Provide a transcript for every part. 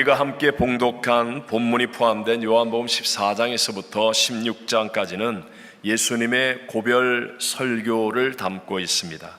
우리가 함께 봉독한 본문이 포함된 요한복음 14장에서부터 16장까지는 예수님의 고별 설교를 담고 있습니다.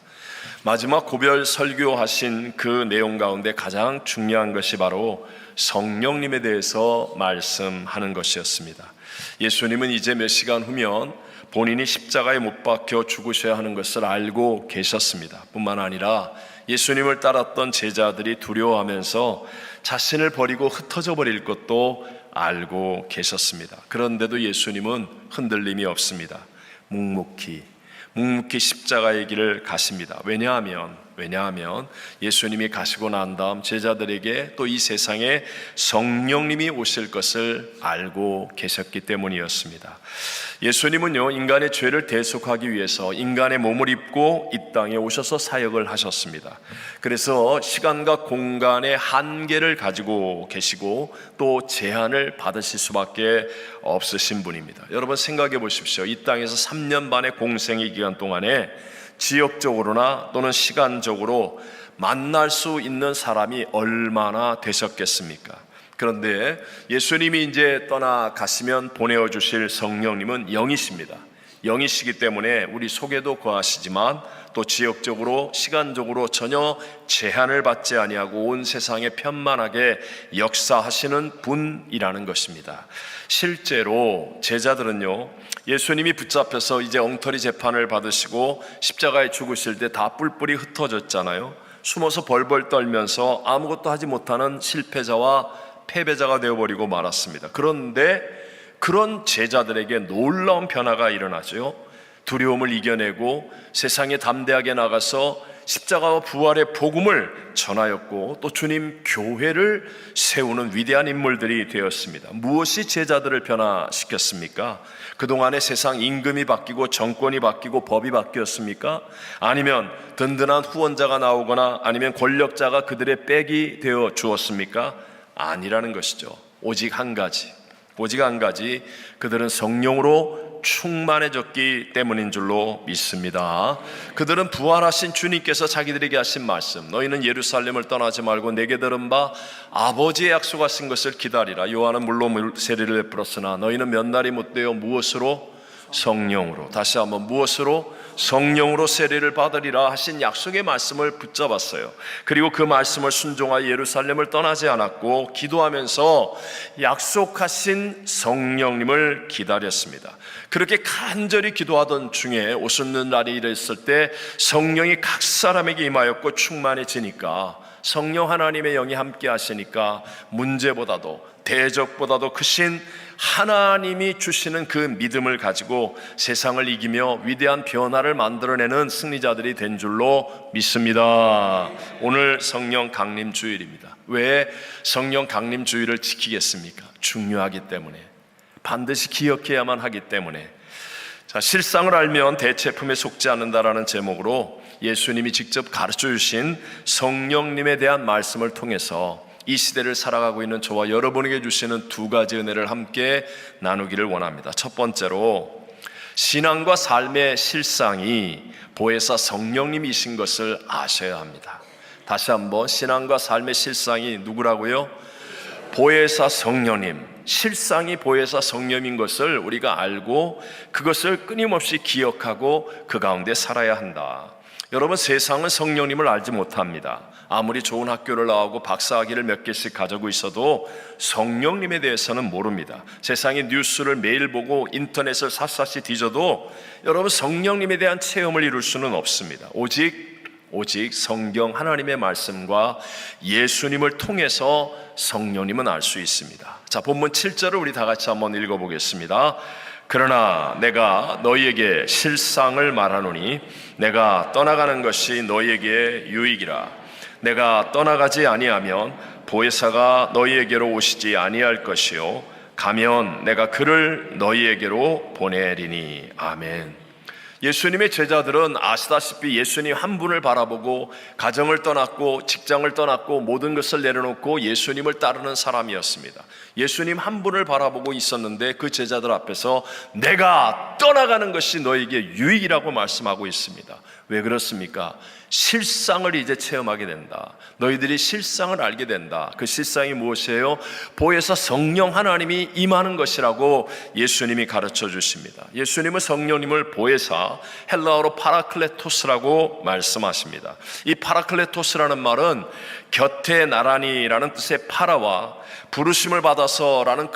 마지막 고별 설교하신 그 내용 가운데 가장 중요한 것이 바로 성령님에 대해서 말씀하는 것이었습니다. 예수님은 이제 몇 시간 후면 본인이 십자가에 못 박혀 죽으셔야 하는 것을 알고 계셨습니다. 뿐만 아니라 예수님을 따랐던 제자들이 두려워하면서 자신을 버리고 흩어져 버릴 것도 알고 계셨습니다. 그런데도 예수님은 흔들림이 없습니다. 묵묵히 십자가의 길을 가십니다. 왜냐하면 예수님이 가시고 난 다음 제자들에게 또 이 세상에 성령님이 오실 것을 알고 계셨기 때문이었습니다. 예수님은요, 인간의 죄를 대속하기 위해서 인간의 몸을 입고 이 땅에 오셔서 사역을 하셨습니다. 그래서 시간과 공간의 한계를 가지고 계시고 또 제한을 받으실 수밖에 없으신 분입니다. 여러분 생각해 보십시오. 이 땅에서 3년 반의 공생의 기간 동안에 지역적으로나 또는 시간적으로 만날 수 있는 사람이 얼마나 되셨겠습니까? 그런데 예수님이 이제 떠나가시면 보내어 주실 성령님은 영이십니다. 영이시기 때문에 우리 속에도 거하시지만 또 지역적으로 시간적으로 전혀 제한을 받지 아니하고 온 세상에 편만하게 역사하시는 분이라는 것입니다. 실제로 제자들은요, 예수님이 붙잡혀서 이제 엉터리 재판을 받으시고 십자가에 죽으실 때 다 뿔뿔이 흩어졌잖아요. 숨어서 벌벌 떨면서 아무것도 하지 못하는 실패자와 패배자가 되어버리고 말았습니다. 그런데 그런 제자들에게 놀라운 변화가 일어나죠. 두려움을 이겨내고 세상에 담대하게 나가서 십자가와 부활의 복음을 전하였고 또 주님 교회를 세우는 위대한 인물들이 되었습니다. 무엇이 제자들을 변화시켰습니까? 그동안의 세상 임금이 바뀌고 정권이 바뀌고 법이 바뀌었습니까? 아니면 든든한 후원자가 나오거나 아니면 권력자가 그들의 백이 되어 주었습니까? 아니라는 것이죠. 오직 한 가지, 그들은 성령으로 충만해졌기 때문인 줄로 믿습니다. 그들은 부활하신 주님께서 자기들에게 하신 말씀, 너희는 예루살렘을 떠나지 말고 내게 들은 바 아버지의 약속하신 것을 기다리라. 요한은 물로 세례를 베풀었으나 너희는 몇 날이 못되어 무엇으로? 성령으로. 다시 한번 무엇으로? 성령으로 세례를 받으리라 하신 약속의 말씀을 붙잡았어요. 그리고 그 말씀을 순종하여 예루살렘을 떠나지 않았고 기도하면서 약속하신 성령님을 기다렸습니다. 그렇게 간절히 기도하던 중에 오순는 날이 이랬을 때 성령이 각 사람에게 임하였고 충만해지니까, 성령 하나님의 영이 함께 하시니까 문제보다도 대적보다도 크신 하나님이 주시는 그 믿음을 가지고 세상을 이기며 위대한 변화를 만들어내는 승리자들이 된 줄로 믿습니다. 오늘 성령 강림 주일입니다. 왜 성령 강림 주일을 지키겠습니까? 중요하기 때문에, 반드시 기억해야만 하기 때문에. 자, 실상을 알면 대체품에 속지 않는다라는 제목으로 예수님이 직접 가르쳐 주신 성령님에 대한 말씀을 통해서 이 시대를 살아가고 있는 저와 여러분에게 주시는 두 가지 은혜를 함께 나누기를 원합니다. 첫 번째로, 신앙과 삶의 실상이 보혜사 성령님이신 것을 아셔야 합니다. 다시 한번, 신앙과 삶의 실상이 누구라고요? 보혜사 성령님, 실상이 보혜사 성령인 것을 우리가 알고 그것을 끊임없이 기억하고 그 가운데 살아야 한다. 여러분, 세상은 성령님을 알지 못합니다. 아무리 좋은 학교를 나오고 박사학위를 몇 개씩 가지고 있어도 성령님에 대해서는 모릅니다. 세상의 뉴스를 매일 보고 인터넷을 샅샅이 뒤져도 여러분, 성령님에 대한 체험을 이룰 수는 없습니다. 오직 성경 하나님의 말씀과 예수님을 통해서 성령님은 알 수 있습니다. 자, 본문 7절을 우리 다 같이 한번 읽어보겠습니다. 그러나 내가 너희에게 실상을 말하노니 내가 떠나가는 것이 너희에게 유익이라. 내가 떠나가지 아니하면 보혜사가 너희에게로 오시지 아니할 것이요 가면 내가 그를 너희에게로 보내리니. 아멘. 예수님의 제자들은 아시다시피 예수님 한 분을 바라보고 가정을 떠났고 직장을 떠났고 모든 것을 내려놓고 예수님을 따르는 사람이었습니다. 예수님 한 분을 바라보고 있었는데 그 제자들 앞에서 내가 떠나가는 것이 너에게 유익이라고 말씀하고 있습니다. 왜 그렇습니까? 실상을 이제 체험하게 된다. 너희들이 실상을 알게 된다. 그 실상이 무엇이에요? 보혜사 성령 하나님이 임하는 것이라고 예수님이 가르쳐 주십니다. 예수님은 성령님을 보혜사, 헬라어로 파라클레토스라고 말씀하십니다. 이 파라클레토스라는 말은 곁에 나란히라는 뜻의 파라와 부르심을 받아서라는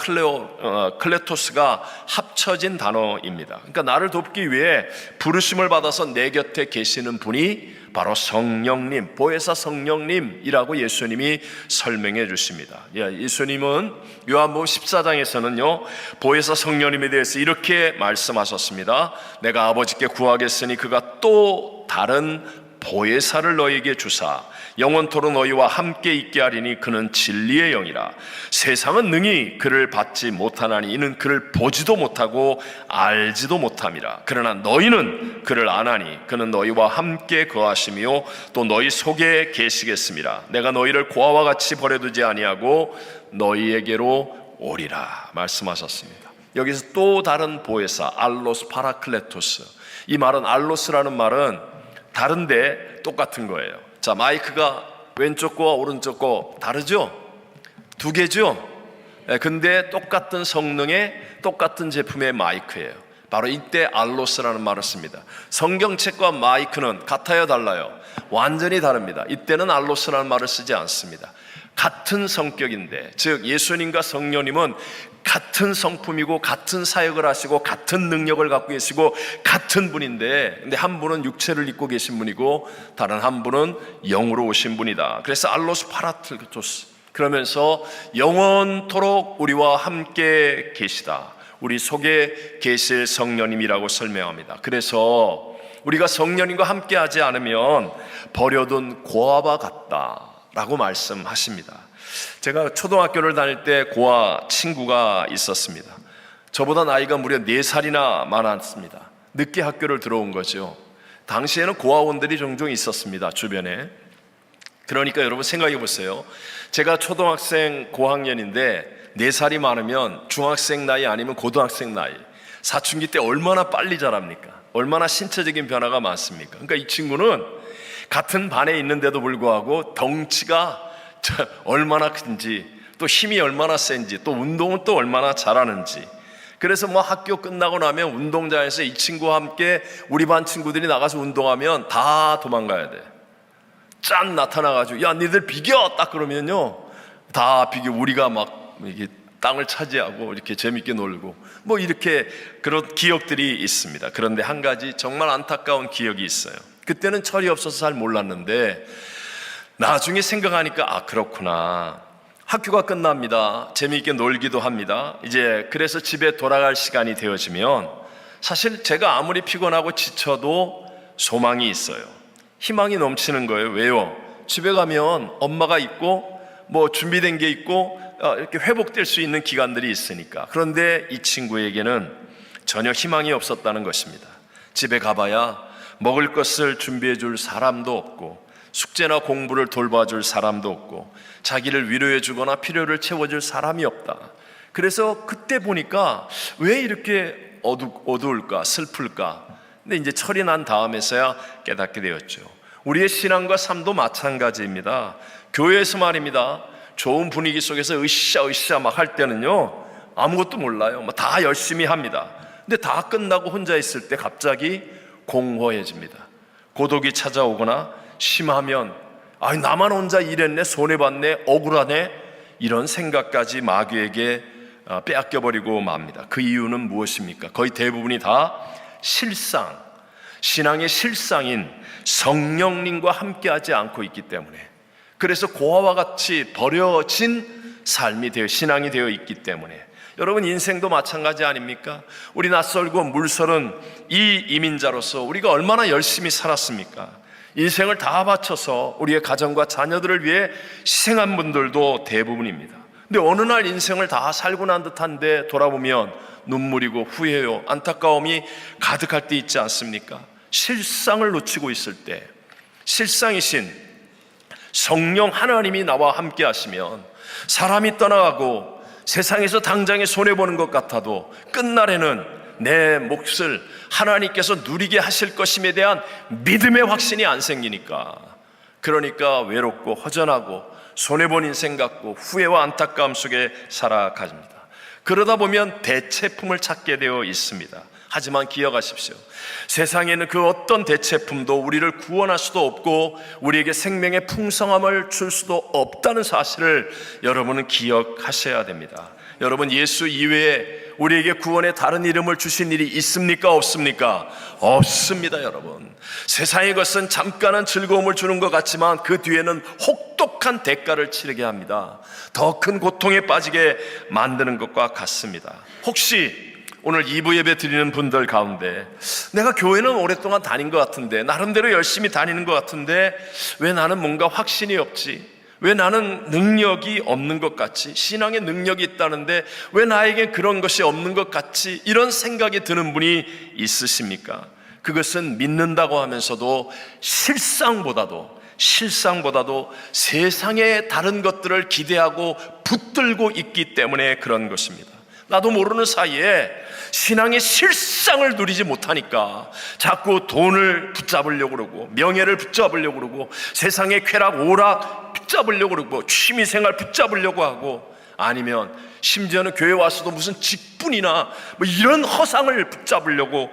클레토스가 합쳐진 단어입니다. 그러니까 나를 돕기 위해 부르심을 받아서 내 곁에 계시는 분이 바로 성령님, 보혜사 성령님이라고 예수님이 설명해 주십니다. 예수님은 요한복음 14장에서는요 보혜사 성령님에 대해서 이렇게 말씀하셨습니다. 내가 아버지께 구하겠으니 그가 또 다른 보혜사를 너희에게 주사 영원토록 너희와 함께 있게 하리니 그는 진리의 영이라. 세상은 능히 그를 받지 못하나니 이는 그를 보지도 못하고 알지도 못함이라. 그러나 너희는 그를 아나니 그는 너희와 함께 거하시며 또 너희 속에 계시겠습니다. 내가 너희를 고아와 같이 버려두지 아니하고 너희에게로 오리라 말씀하셨습니다. 여기서 또 다른 보혜사 알로스 파라클레토스, 이 말은 알로스라는 말은 다른데 똑같은 거예요. 자, 마이크가 왼쪽 거와 오른쪽 거 다르죠? 두 개죠? 근데 똑같은 성능의 똑같은 제품의 마이크예요. 바로 이때 알로스라는 말을 씁니다. 성경책과 마이크는 같아요, 달라요? 완전히 다릅니다. 이때는 알로스라는 말을 쓰지 않습니다. 같은 성격인데, 즉 예수님과 성령님은 같은 성품이고 같은 사역을 하시고 같은 능력을 갖고 계시고 같은 분인데, 근데 한 분은 육체를 입고 계신 분이고 다른 한 분은 영으로 오신 분이다. 그래서 알로스 파라클레토스, 그러면서 영원토록 우리와 함께 계시다, 우리 속에 계실 성령님이라고 설명합니다. 그래서 우리가 성령님과 함께 하지 않으면 버려둔 고아와 같다라고 말씀하십니다. 제가 초등학교를 다닐 때 고아 친구가 있었습니다. 저보다 나이가 무려 4살이나 많았습니다. 늦게 학교를 들어온 거죠. 당시에는 고아원들이 종종 있었습니다, 주변에. 그러니까 여러분 생각해 보세요. 제가 초등학생 고학년인데 4살이 많으면 중학생 나이 아니면 고등학생 나이, 사춘기 때 얼마나 빨리 자랍니까? 얼마나 신체적인 변화가 많습니까? 그러니까 이 친구는 같은 반에 있는데도 불구하고 덩치가 얼마나 큰지, 또 힘이 얼마나 센지, 또 운동은 또 얼마나 잘하는지. 그래서 뭐 학교 끝나고 나면 운동장에서 이 친구와 함께 우리 반 친구들이 나가서 운동하면 다 도망가야 돼. 짠 나타나가지고 야 니들 비겨 딱 그러면요 다 비겨. 우리가 막 이게 땅을 차지하고 이렇게 재밌게 놀고 뭐 이렇게 그런 기억들이 있습니다. 그런데 한 가지 정말 안타까운 기억이 있어요. 그때는 철이 없어서 잘 몰랐는데 나중에 생각하니까 아 그렇구나. 학교가 끝납니다. 재미있게 놀기도 합니다. 이제 그래서 집에 돌아갈 시간이 되어지면 사실 제가 아무리 피곤하고 지쳐도 소망이 있어요. 희망이 넘치는 거예요. 왜요? 집에 가면 엄마가 있고 뭐 준비된 게 있고 이렇게 회복될 수 있는 기간들이 있으니까. 그런데 이 친구에게는 전혀 희망이 없었다는 것입니다. 집에 가봐야 먹을 것을 준비해 줄 사람도 없고 숙제나 공부를 돌봐줄 사람도 없고 자기를 위로해 주거나 필요를 채워줄 사람이 없다. 그래서 그때 보니까 왜 이렇게 어두울까, 슬플까. 근데 이제 철이 난 다음에서야 깨닫게 되었죠. 우리의 신앙과 삶도 마찬가지입니다. 교회에서 말입니다, 좋은 분위기 속에서 으쌰으쌰 막 할 때는요 아무것도 몰라요. 뭐 다 열심히 합니다. 근데 다 끝나고 혼자 있을 때 갑자기 공허해집니다. 고독이 찾아오거나 심하면 아 나만 혼자 일했네, 손해봤네, 억울하네, 이런 생각까지 마귀에게 빼앗겨버리고 맙니다. 그 이유는 무엇입니까? 거의 대부분이 다 실상, 신앙의 실상인 성령님과 함께하지 않고 있기 때문에, 그래서 고아와 같이 버려진 삶이 되어 신앙이 되어 있기 때문에. 여러분 인생도 마찬가지 아닙니까? 우리 낯설고 물설은 이 이민자로서 우리가 얼마나 열심히 살았습니까? 인생을 다 바쳐서 우리의 가정과 자녀들을 위해 희생한 분들도 대부분입니다. 근데 어느 날 인생을 다 살고 난 듯한데 돌아보면 눈물이고 후회요, 안타까움이 가득할 때 있지 않습니까? 실상을 놓치고 있을 때 실상이신 성령 하나님이 나와 함께 하시면 사람이 떠나가고 세상에서 당장에 손해보는 것 같아도 끝날에는 내 몫을 하나님께서 누리게 하실 것임에 대한 믿음의 확신이 안 생기니까, 그러니까 외롭고 허전하고 손해본 인생 같고 후회와 안타까움 속에 살아갑니다. 그러다 보면 대체품을 찾게 되어 있습니다. 하지만 기억하십시오. 세상에는 그 어떤 대체품도 우리를 구원할 수도 없고 우리에게 생명의 풍성함을 줄 수도 없다는 사실을 여러분은 기억하셔야 됩니다. 여러분, 예수 이외에 우리에게 구원의 다른 이름을 주신 일이 있습니까? 없습니까? 없습니다. 여러분, 세상의 것은 잠깐은 즐거움을 주는 것 같지만 그 뒤에는 혹독한 대가를 치르게 합니다. 더 큰 고통에 빠지게 만드는 것과 같습니다. 혹시 오늘 2부 예배 드리는 분들 가운데 내가 교회는 오랫동안 다닌 것 같은데, 나름대로 열심히 다니는 것 같은데 왜 나는 뭔가 확신이 없지? 왜 나는 능력이 없는 것 같지? 신앙의 능력이 있다는데 왜 나에게 그런 것이 없는 것 같지? 이런 생각이 드는 분이 있으십니까? 그것은 믿는다고 하면서도 실상보다도 세상의 다른 것들을 기대하고 붙들고 있기 때문에 그런 것입니다. 나도 모르는 사이에 신앙의 실상을 누리지 못하니까 자꾸 돈을 붙잡으려고 그러고, 명예를 붙잡으려고 그러고, 세상의 쾌락 오락 붙잡으려고 그러고, 취미생활 붙잡으려고 하고, 아니면 심지어는 교회 와서도 무슨 직분이나 뭐 이런 허상을 붙잡으려고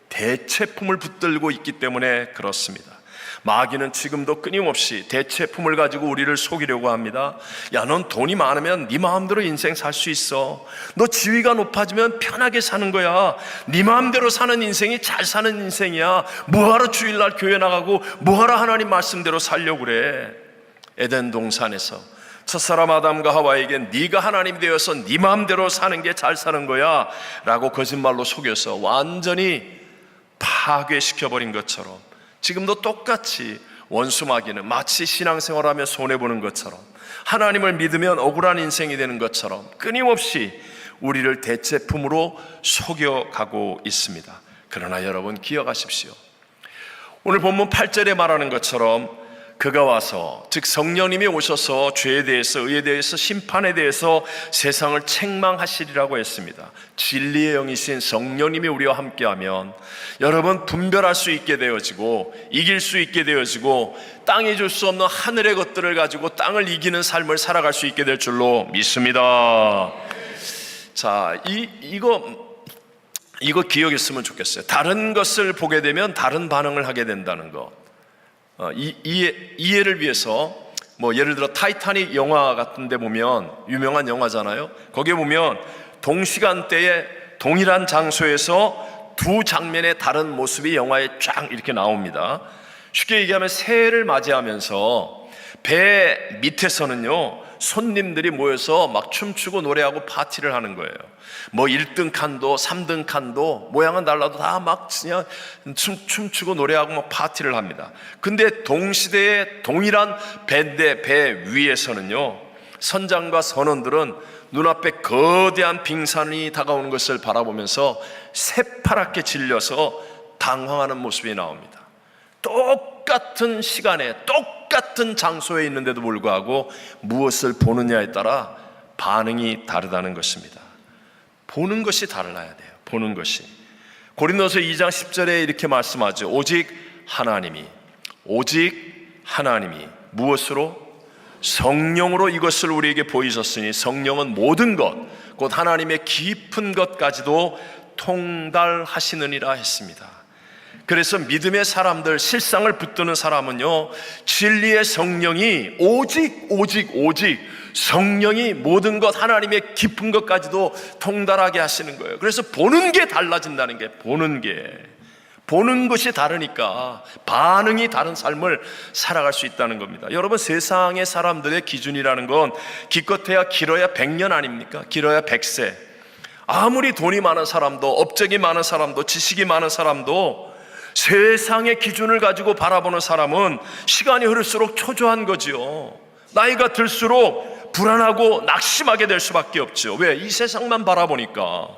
대체품을 붙들고 있기 때문에 그렇습니다. 마귀는 지금도 끊임없이 대체품을 가지고 우리를 속이려고 합니다. 야, 넌 돈이 많으면 네 마음대로 인생 살 수 있어. 너 지위가 높아지면 편하게 사는 거야. 네 마음대로 사는 인생이 잘 사는 인생이야. 뭐하러 주일날 교회 나가고 뭐하러 하나님 말씀대로 살려고 그래. 에덴 동산에서 첫사람 아담과 하와에게 네가 하나님이 되어서 네 마음대로 사는 게 잘 사는 거야 라고 거짓말로 속여서 완전히 파괴시켜버린 것처럼, 지금도 똑같이 원수 마귀는 마치 신앙생활하며 손해보는 것처럼, 하나님을 믿으면 억울한 인생이 되는 것처럼 끊임없이 우리를 대체품으로 속여가고 있습니다. 그러나 여러분, 기억하십시오. 오늘 본문 8절에 말하는 것처럼 그가 와서, 즉 성령님이 오셔서 죄에 대해서, 의에 대해서, 심판에 대해서 세상을 책망하시리라고 했습니다. 진리의 영이신 성령님이 우리와 함께하면 여러분, 분별할 수 있게 되어지고 이길 수 있게 되어지고 땅이 줄 수 없는 하늘의 것들을 가지고 땅을 이기는 삶을 살아갈 수 있게 될 줄로 믿습니다. 자, 이거 기억했으면 좋겠어요. 다른 것을 보게 되면 다른 반응을 하게 된다는 거. 이해를 위해서 뭐 예를 들어 타이타닉 영화 같은 데 보면, 유명한 영화잖아요. 거기에 보면 동시간대에 동일한 장소에서 두 장면의 다른 모습이 영화에 쫙 이렇게 나옵니다. 쉽게 얘기하면 새해를 맞이하면서 배 밑에서는요, 손님들이 모여서 막 춤추고 노래하고 파티를 하는 거예요. 뭐 1등 칸도 3등 칸도 모양은 달라도 다 막 그냥 춤추고 노래하고 막 파티를 합니다. 근데 동시대에 동일한 배 위에서는요, 선장과 선원들은 눈앞에 거대한 빙산이 다가오는 것을 바라보면서 새파랗게 질려서 당황하는 모습이 나옵니다. 똑같은 시간에 똑같은 장소에 있는데도 불구하고 무엇을 보느냐에 따라 반응이 다르다는 것입니다. 보는 것이 달라야 돼요. 보는 것이. 고린도서 2장 10절에 이렇게 말씀하죠. 오직 하나님이 무엇으로? 성령으로 이것을 우리에게 보이셨으니 성령은 모든 것, 곧 하나님의 깊은 것까지도 통달하시느니라 했습니다. 그래서 믿음의 사람들, 실상을 붙드는 사람은요, 진리의 성령이 오직 성령이 모든 것, 하나님의 깊은 것까지도 통달하게 하시는 거예요. 그래서 보는 게 달라진다는 게, 보는 것이 다르니까 반응이 다른 삶을 살아갈 수 있다는 겁니다. 여러분, 세상의 사람들의 기준이라는 건 기껏해야 길어야 100년 아닙니까? 길어야 100세. 아무리 돈이 많은 사람도, 업적이 많은 사람도, 지식이 많은 사람도 세상의 기준을 가지고 바라보는 사람은 시간이 흐를수록 초조한 거지요. 나이가 들수록 불안하고 낙심하게 될 수밖에 없죠. 왜? 이 세상만 바라보니까.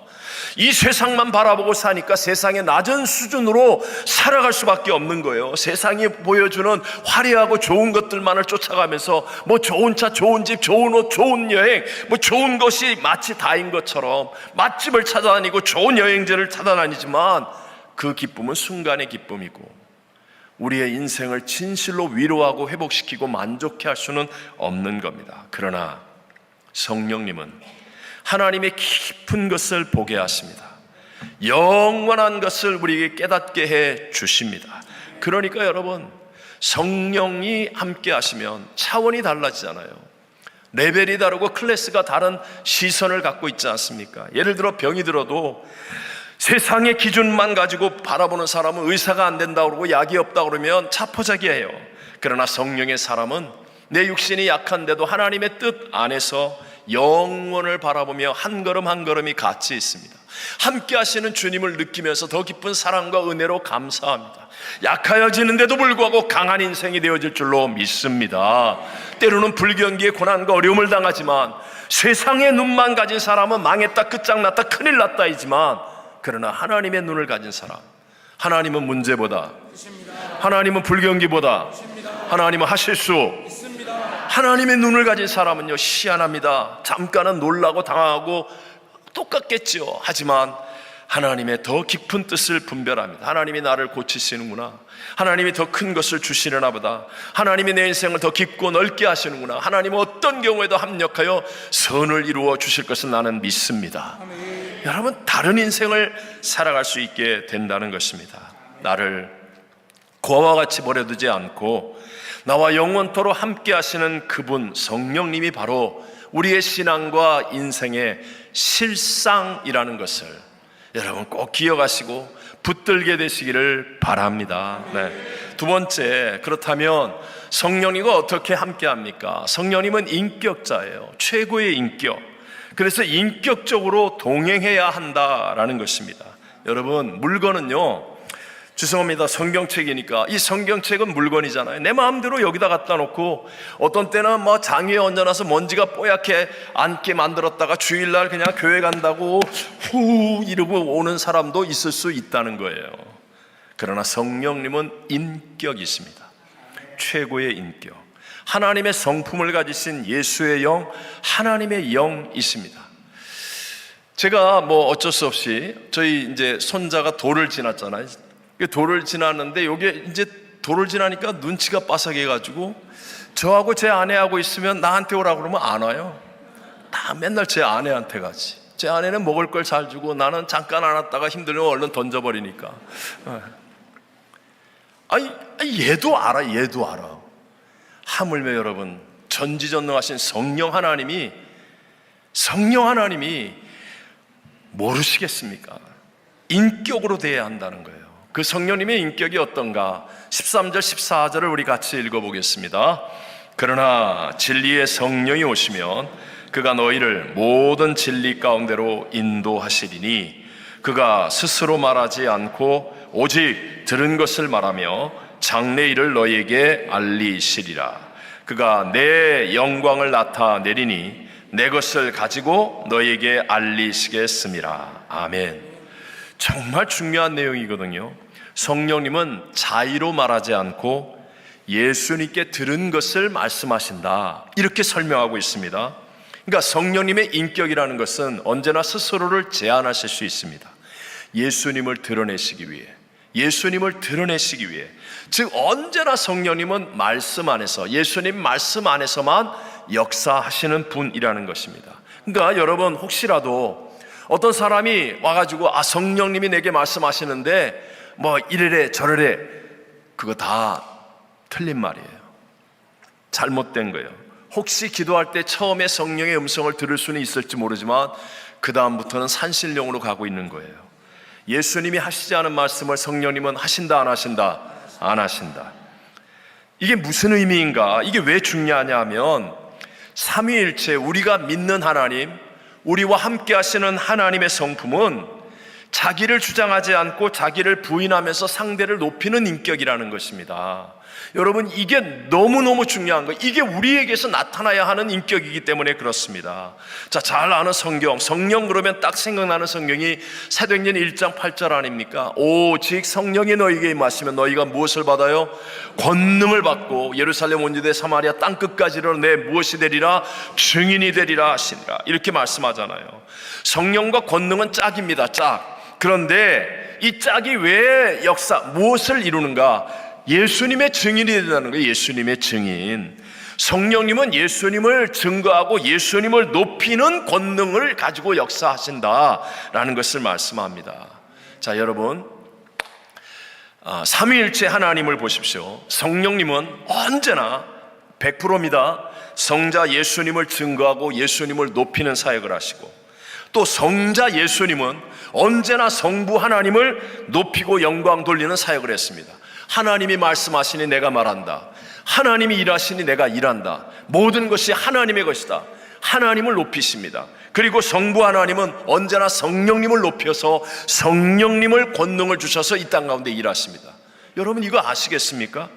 이 세상만 바라보고 사니까 세상의 낮은 수준으로 살아갈 수밖에 없는 거예요. 세상이 보여주는 화려하고 좋은 것들만을 쫓아가면서 뭐 좋은 차, 좋은 집, 좋은 옷, 좋은 여행, 뭐 좋은 것이 마치 다인 것처럼 맛집을 찾아다니고 좋은 여행지를 찾아다니지만 그 기쁨은 순간의 기쁨이고 우리의 인생을 진실로 위로하고 회복시키고 만족해 할 수는 없는 겁니다. 그러나 성령님은 하나님의 깊은 것을 보게 하십니다. 영원한 것을 우리에게 깨닫게 해 주십니다. 그러니까 여러분, 성령이 함께 하시면 차원이 달라지잖아요. 레벨이 다르고 클래스가 다른 시선을 갖고 있지 않습니까? 예를 들어 병이 들어도 세상의 기준만 가지고 바라보는 사람은 의사가 안 된다고 그러고 약이 없다고 그러면 자포자기해요. 그러나 성령의 사람은 내 육신이 약한데도 하나님의 뜻 안에서 영원을 바라보며 한 걸음 한 걸음이 같이 있습니다. 함께 하시는 주님을 느끼면서 더 깊은 사랑과 은혜로 감사합니다. 약하여지는데도 불구하고 강한 인생이 되어질 줄로 믿습니다. 때로는 불경기에 고난과 어려움을 당하지만 세상의 눈만 가진 사람은 망했다, 끝장났다, 큰일 났다이지만 그러나 하나님의 눈을 가진 사람, 하나님은 문제보다, 하나님은 불경기보다, 하나님은 하실 수, 하나님의 눈을 가진 사람은요 희한합니다. 잠깐은 놀라고 당황하고 똑같겠지요. 하지만 하나님의 더 깊은 뜻을 분별합니다. 하나님이 나를 고치시는구나, 하나님이 더 큰 것을 주시려나 보다, 하나님이 내 인생을 더 깊고 넓게 하시는구나, 하나님은 어떤 경우에도 합력하여 선을 이루어 주실 것을 나는 믿습니다. 여러분, 다른 인생을 살아갈 수 있게 된다는 것입니다. 나를 고아와 같이 버려두지 않고 나와 영원토록 함께 하시는 그분 성령님이 바로 우리의 신앙과 인생의 실상이라는 것을 여러분 꼭 기억하시고 붙들게 되시기를 바랍니다. 두 번째, 그렇다면 성령님과 어떻게 함께 합니까? 성령님은 인격자예요. 최고의 인격. 그래서 인격적으로 동행해야 한다라는 것입니다. 여러분, 물건은요, 죄송합니다, 성경책이니까 이 성경책은 물건이잖아요. 내 마음대로 여기다 갖다 놓고 어떤 때는 뭐 장위에 얹어놔서 먼지가 뽀얗게 앉게 만들었다가 주일날 그냥 교회 간다고 후 이러고 오는 사람도 있을 수 있다는 거예요. 그러나 성령님은 인격이십니다. 최고의 인격, 하나님의 성품을 가지신 예수의 영, 하나님의 영이십니다. 제가 뭐 어쩔 수 없이 저희 이제 손자가 도를 지났잖아요. 도를 지났는데 요게 이제 도를 지나니까 눈치가 빠삭해가지고 저하고 제 아내하고 있으면 나한테 오라고 그러면 안 와요. 다 맨날 제 아내한테 가지. 제 아내는 먹을 걸 잘 주고 나는 잠깐 안 왔다가 힘들면 얼른 던져버리니까. 아니 얘도 알아, 얘도 알아. 하물며 여러분, 전지전능하신 성령 하나님이 모르시겠습니까? 인격으로 대해야 한다는 거예요. 그 성령님의 인격이 어떤가? 13절 14절을 우리 같이 읽어보겠습니다. 그러나 진리의 성령이 오시면 그가 너희를 모든 진리 가운데로 인도하시리니 그가 스스로 말하지 않고 오직 들은 것을 말하며 장래 일을 너희에게 알리시리라. 그가 내 영광을 나타내리니 내 것을 가지고 너희에게 알리시겠음이라. 아멘. 정말 중요한 내용이거든요. 성령님은 자의로 말하지 않고 예수님께 들은 것을 말씀하신다, 이렇게 설명하고 있습니다. 그러니까 성령님의 인격이라는 것은 언제나 스스로를 제한하실 수 있습니다. 예수님을 드러내시기 위해, 즉 언제나 성령님은 말씀 안에서, 예수님 말씀 안에서만 역사하시는 분이라는 것입니다. 그러니까 여러분, 혹시라도 어떤 사람이 와가지고 성령님이 내게 말씀하시는데 뭐 이래래 저래래, 그거 다 틀린 말이에요. 잘못된 거예요. 혹시 기도할 때 처음에 성령의 음성을 들을 수는 있을지 모르지만 그 다음부터는 산신령으로 가고 있는 거예요. 예수님이 하시지 않은 말씀을 성령님은 하신다, 안 하신다? 안 하신다. 이게 무슨 의미인가? 이게 왜 중요하냐 하면 삼위일체, 우리가 믿는 하나님, 우리와 함께 하시는 하나님의 성품은 자기를 주장하지 않고 자기를 부인하면서 상대를 높이는 인격이라는 것입니다. 여러분, 이게 너무너무 중요한 거예요. 이게 우리에게서 나타나야 하는 인격이기 때문에 그렇습니다. 자, 잘 아는 성령 그러면 딱 생각나는 성경이 사도행전 1장 8절 아닙니까? 오직 성령이 너희에게 임하시면 너희가 무엇을 받아요? 권능을 받고 예루살렘 온 유대 사마리아 땅끝까지 이르러 내 무엇이 되리라? 증인이 되리라 하시니라. 이렇게 말씀하잖아요. 성령과 권능은 짝입니다. 짝. 그런데 이 짝이 왜 무엇을 이루는가? 예수님의 증인이 된다는 거예요. 예수님의 증인. 성령님은 예수님을 증거하고 예수님을 높이는 권능을 가지고 역사하신다라는 것을 말씀합니다. 자, 여러분, 삼위일체 하나님을 보십시오. 성령님은 언제나 100%입니다. 성자 예수님을 증거하고 예수님을 높이는 사역을 하시고, 또 성자 예수님은 언제나 성부 하나님을 높이고 영광 돌리는 사역을 했습니다. 하나님이 말씀하시니 내가 말한다. 하나님이 일하시니 내가 일한다. 모든 것이 하나님의 것이다. 하나님을 높이십니다. 그리고 성부 하나님은 언제나 성령님을 높여서 성령님을 권능을 주셔서 이 땅 가운데 일하십니다. 여러분, 이거 아시겠습니까?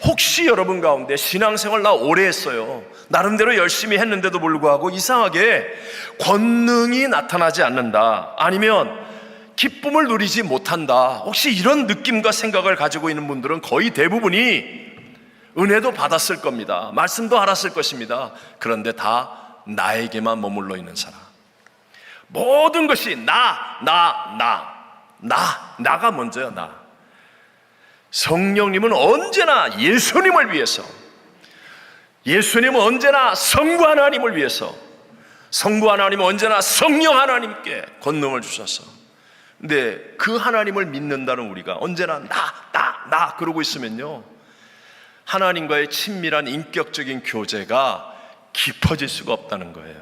혹시 여러분 가운데 신앙생활 나 오래 했어요. 나름대로 열심히 했는데도 불구하고 이상하게 권능이 나타나지 않는다, 아니면 기쁨을 누리지 못한다, 혹시 이런 느낌과 생각을 가지고 있는 분들은 거의 대부분이 은혜도 받았을 겁니다. 말씀도 알았을 것입니다. 그런데 다 나에게만 머물러 있는 사람. 모든 것이 나가 먼저야. 나. 성령님은 언제나 예수님을 위해서, 예수님은 언제나 성부 하나님을 위해서, 성부 하나님은 언제나 성령 하나님께 권능을 주셔서, 근데 그 하나님을 믿는다는 우리가 언제나 나 그러고 있으면요, 하나님과의 친밀한 인격적인 교제가 깊어질 수가 없다는 거예요.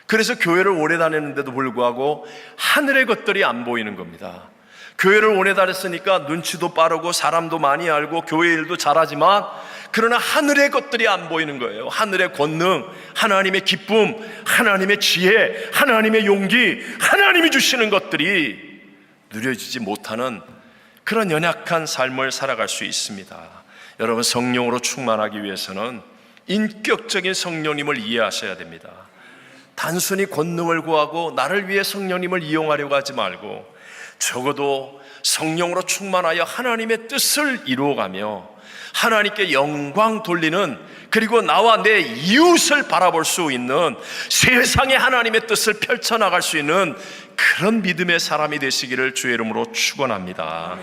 그래서 교회를 오래 다녔는데도 불구하고 하늘의 것들이 안 보이는 겁니다. 교회를 오래 다녔으니까 눈치도 빠르고 사람도 많이 알고 교회 일도 잘하지만, 그러나 하늘의 것들이 안 보이는 거예요. 하늘의 권능, 하나님의 기쁨, 하나님의 지혜, 하나님의 용기, 하나님이 주시는 것들이 누려지지 못하는 그런 연약한 삶을 살아갈 수 있습니다. 여러분, 성령으로 충만하기 위해서는 인격적인 성령님을 이해하셔야 됩니다. 단순히 권능을 구하고 나를 위해 성령님을 이용하려고 하지 말고, 적어도 성령으로 충만하여 하나님의 뜻을 이루어가며 하나님께 영광 돌리는, 그리고 나와 내 이웃을 바라볼 수 있는, 세상에 하나님의 뜻을 펼쳐나갈 수 있는 그런 믿음의 사람이 되시기를 주의 이름으로 축원합니다.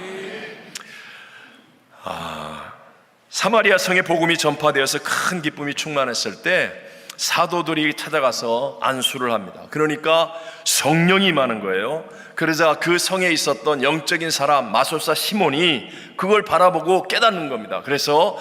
사마리아 성에 복음이 전파되어서 큰 기쁨이 충만했을 때 사도들이 찾아가서 안수를 합니다. 그러니까 성령이 임하는 거예요. 그러자 그 성에 있었던 영적인 사람 마술사 시몬이 그걸 바라보고 깨닫는 겁니다. 그래서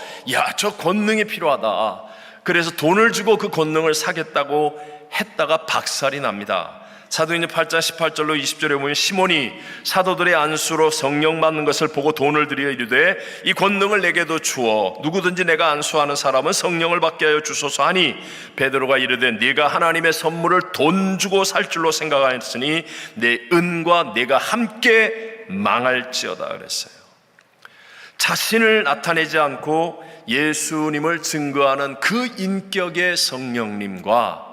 저 권능이 필요하다. 그래서 돈을 주고 그 권능을 사겠다고 했다가 박살이 납니다. 사도행전 8장 18절로 20절에 보면 시몬이 사도들의 안수로 성령 받는 것을 보고 돈을 들여 이르되 이 권능을 내게도 주어 누구든지 내가 안수하는 사람은 성령을 받게 하여 주소서 하니, 베드로가 이르되 네가 하나님의 선물을 돈 주고 살 줄로 생각하였으니 내 은과 내가 함께 망할지어다 그랬어요. 자신을 나타내지 않고 예수님을 증거하는 그 인격의 성령님과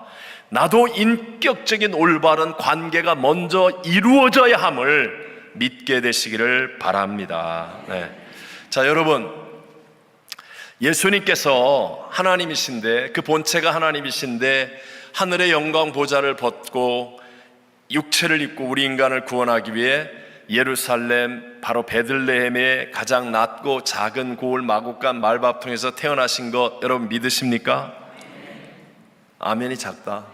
나도 인격적인 올바른 관계가 먼저 이루어져야 함을 믿게 되시기를 바랍니다. 네. 자, 여러분, 예수님께서 하나님이신데, 그 본체가 하나님이신데 하늘의 영광 보좌를 벗고 육체를 입고 우리 인간을 구원하기 위해 예루살렘, 바로 베들레헴의 가장 낮고 작은 고을 마구간 말바풍에서 태어나신 것 여러분 믿으십니까? 아멘이 작다.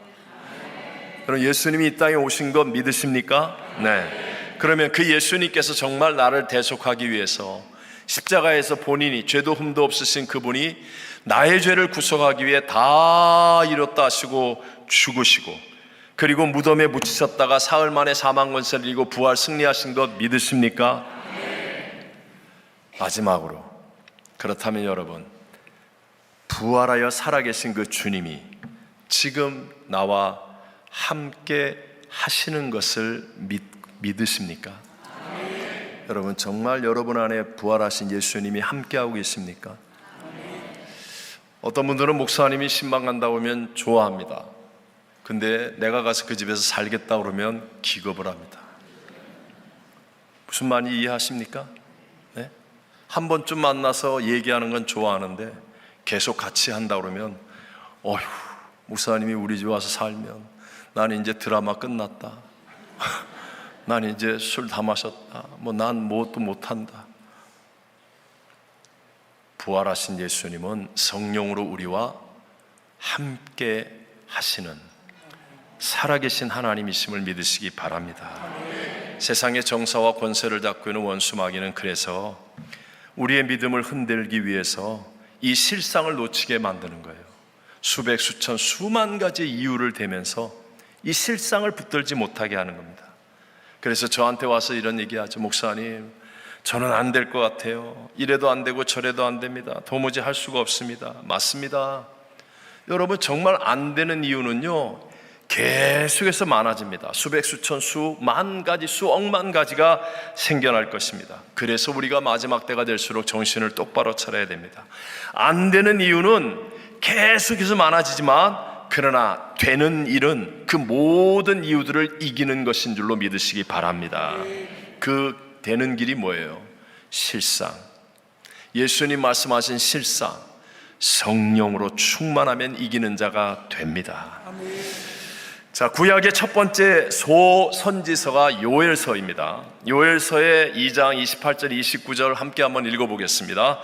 여러분, 예수님이 이 땅에 오신 것 믿으십니까? 네. 그러면 그 예수님께서 정말 나를 대속하기 위해서 십자가에서 본인이 죄도 흠도 없으신 그분이 나의 죄를 구속하기 위해 다 이뤘다 하시고 죽으시고, 그리고 무덤에 묻히셨다가 사흘 만에 사망 권세를 이기고 부활 승리하신 것 믿으십니까? 마지막으로, 그렇다면 여러분, 부활하여 살아계신 그 주님이 지금 나와 함께 하시는 것을 믿으십니까? 여러분, 정말 여러분 안에 부활하신 예수님이 함께하고 계십니까? 어떤 분들은 목사님이 신방 간다고 하면 좋아합니다. 근데 내가 가서 그 집에서 살겠다 그러면 기겁을 합니다. 무슨 말인지 이해하십니까? 네? 한 번쯤 만나서 얘기하는 건 좋아하는데 계속 같이 한다 그러면 어휴, 목사님이 우리 집 와서 살면 나는 이제 드라마 끝났다. 난 이제 술 다 마셨다. 난 뭣도 못한다. 부활하신 예수님은 성령으로 우리와 함께 하시는 살아계신 하나님이심을 믿으시기 바랍니다. 세상의 정사와 권세를 잡고 있는 원수 마귀는 그래서 우리의 믿음을 흔들기 위해서 이 실상을 놓치게 만드는 거예요. 수백, 수천, 수만 가지 이유를 대면서 이 실상을 붙들지 못하게 하는 겁니다. 그래서 저한테 와서 이런 얘기하죠. 목사님, 저는 안 될 것 같아요. 이래도 안 되고 저래도 안 됩니다. 도무지 할 수가 없습니다. 맞습니다. 여러분, 정말 안 되는 이유는요, 계속해서 많아집니다. 수백, 수천, 수만 가지, 수억만 가지가 생겨날 것입니다. 그래서 우리가 마지막 때가 될수록 정신을 똑바로 차려야 됩니다. 안 되는 이유는 계속해서 많아지지만, 그러나 되는 일은 그 모든 이유들을 이기는 것인 줄로 믿으시기 바랍니다. 그 되는 길이 뭐예요? 실상. 예수님 말씀하신 실상, 성령으로 충만하면 이기는 자가 됩니다. 자, 구약의 첫 번째 소선지서가 요엘서입니다. 요엘서의 2장 28절 29절 함께 한번 읽어보겠습니다.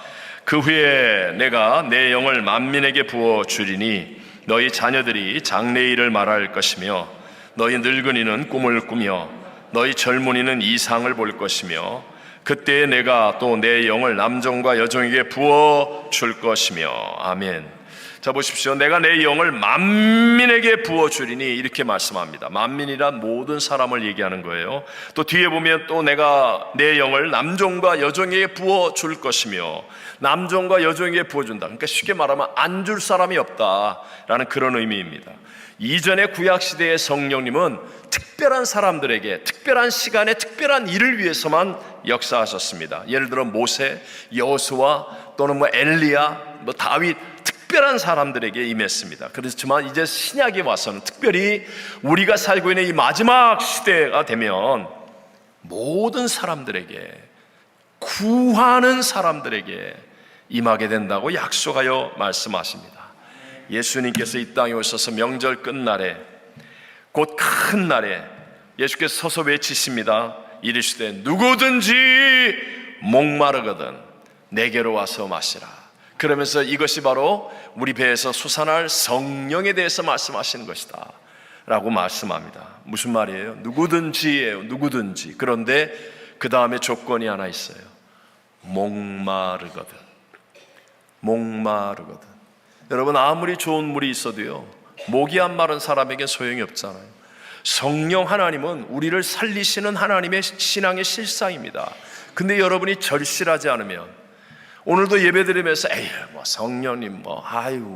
그 후에 내가 내 영을 만민에게 부어 주리니 너희 자녀들이 장래일을 말할 것이며 너희 늙은이는 꿈을 꾸며 너희 젊은이는 이상을 볼 것이며 그때에 내가 또 내 영을 남종과 여종에게 부어 줄 것이며. 아멘. 자, 보십시오. 내가 내 영을 만민에게 부어 주리니 이렇게 말씀합니다. 만민이란 모든 사람을 얘기하는 거예요. 또 뒤에 보면 또 내가 내 영을 남종과 여종에게 부어 줄 것이며, 남종과 여종에게 부어준다. 그러니까 쉽게 말하면 안 줄 사람이 없다라는 그런 의미입니다. 이전의 구약시대의 성령님은 특별한 사람들에게 특별한 시간에 특별한 일을 위해서만 역사하셨습니다. 예를 들어 모세, 여호수아 또는 엘리야, 다윗, 특별한 사람들에게 임했습니다. 그렇지만 이제 신약에 와서는 특별히 우리가 살고 있는 이 마지막 시대가 되면 모든 사람들에게, 구하는 사람들에게 임하게 된다고 약속하여 말씀하십니다. 예수님께서 이 땅에 오셔서 명절 끝날에, 곧 큰 날에 예수께서 서서 외치십니다. 이르시되 누구든지 목마르거든 내게로 와서 마시라. 그러면서 이것이 바로 우리 배에서 솟아날 성령에 대해서 말씀하시는 것이다 라고 말씀합니다. 무슨 말이에요? 누구든지예요. 누구든지. 그런데 그 다음에 조건이 하나 있어요. 목마르거든. 목마르거든. 여러분, 아무리 좋은 물이 있어도요, 목이 안 마른 사람에겐 소용이 없잖아요. 성령 하나님은 우리를 살리시는 하나님의 신앙의 실상입니다. 근데 여러분이 절실하지 않으면, 오늘도 예배드리면서 에이 성령님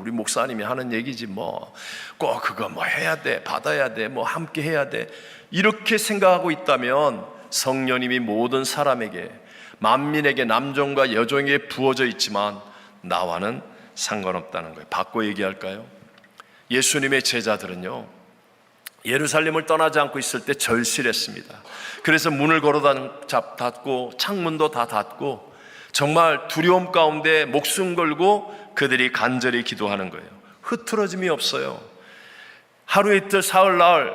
우리 목사님이 하는 얘기지 꼭 그거 해야 돼, 받아야 돼, 함께 해야 돼, 이렇게 생각하고 있다면 성령님이 모든 사람에게, 만민에게, 남종과 여종에게 부어져 있지만 나와는 상관없다는 거예요. 바꿔 얘기할까요? 예수님의 제자들은요, 예루살렘을 떠나지 않고 있을 때 절실했습니다. 그래서 문을 걸어 닫고 창문도 다 닫고 정말 두려움 가운데 목숨 걸고 그들이 간절히 기도하는 거예요. 흐트러짐이 없어요. 하루 이틀 사흘 나흘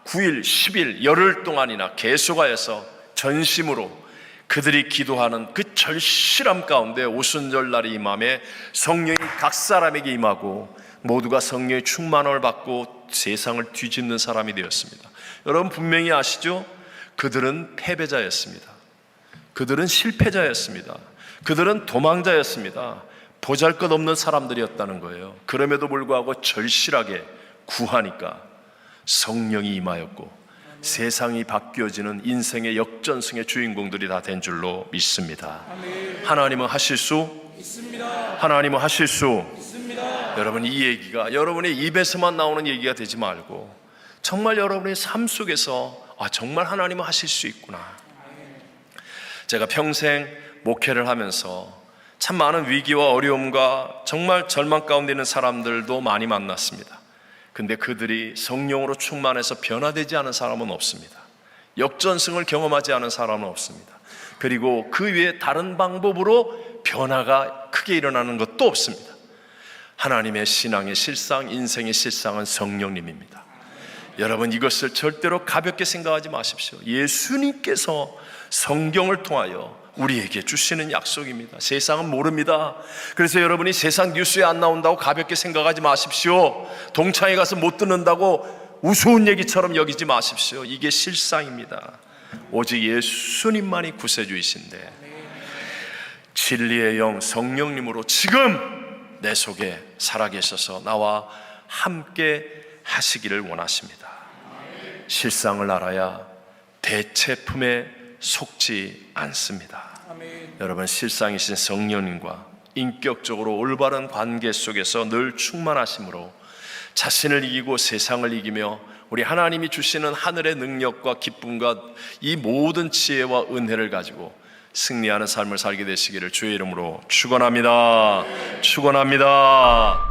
9일 10일 열흘 동안이나 계속하여서 전심으로 그들이 기도하는 그 절실함 가운데 오순절날이 임함에 성령이 각 사람에게 임하고 모두가 성령의 충만함을 받고 세상을 뒤집는 사람이 되었습니다. 여러분 분명히 아시죠? 그들은 패배자였습니다. 그들은 실패자였습니다. 그들은 도망자였습니다. 보잘것없는 사람들이었다는 거예요. 그럼에도 불구하고 절실하게 구하니까 성령이 임하였고 세상이 바뀌어지는 인생의 역전승의 주인공들이 다 된 줄로 믿습니다. 하나님은 하실 수 있습니다. 하나님은 하실 수 있습니다. 여러분, 이 얘기가 여러분의 입에서만 나오는 얘기가 되지 말고 정말 여러분의 삶 속에서 정말 하나님은 하실 수 있구나, 제가 평생 목회를 하면서 참 많은 위기와 어려움과 정말 절망 가운데 있는 사람들도 많이 만났습니다. 근데 그들이 성령으로 충만해서 변화되지 않은 사람은 없습니다. 역전승을 경험하지 않은 사람은 없습니다. 그리고 그 위에 다른 방법으로 변화가 크게 일어나는 것도 없습니다. 하나님의 신앙의 실상, 인생의 실상은 성령님입니다. 여러분, 이것을 절대로 가볍게 생각하지 마십시오. 예수님께서 성경을 통하여 우리에게 주시는 약속입니다. 세상은 모릅니다. 그래서 여러분이 세상 뉴스에 안 나온다고 가볍게 생각하지 마십시오. 동창회 가서 못 듣는다고 우스운 얘기처럼 여기지 마십시오. 이게 실상입니다. 오직 예수님만이 구세주이신데 진리의 영 성령님으로 지금 내 속에 살아계셔서 나와 함께 하시기를 원하십니다. 실상을 알아야 대체품에 속지 않습니다. 여러분, 실상이신 성령님과 인격적으로 올바른 관계 속에서 늘 충만하심으로 자신을 이기고 세상을 이기며 우리 하나님이 주시는 하늘의 능력과 기쁨과 이 모든 지혜와 은혜를 가지고 승리하는 삶을 살게 되시기를 주의 이름으로 축원합니다. 축원합니다.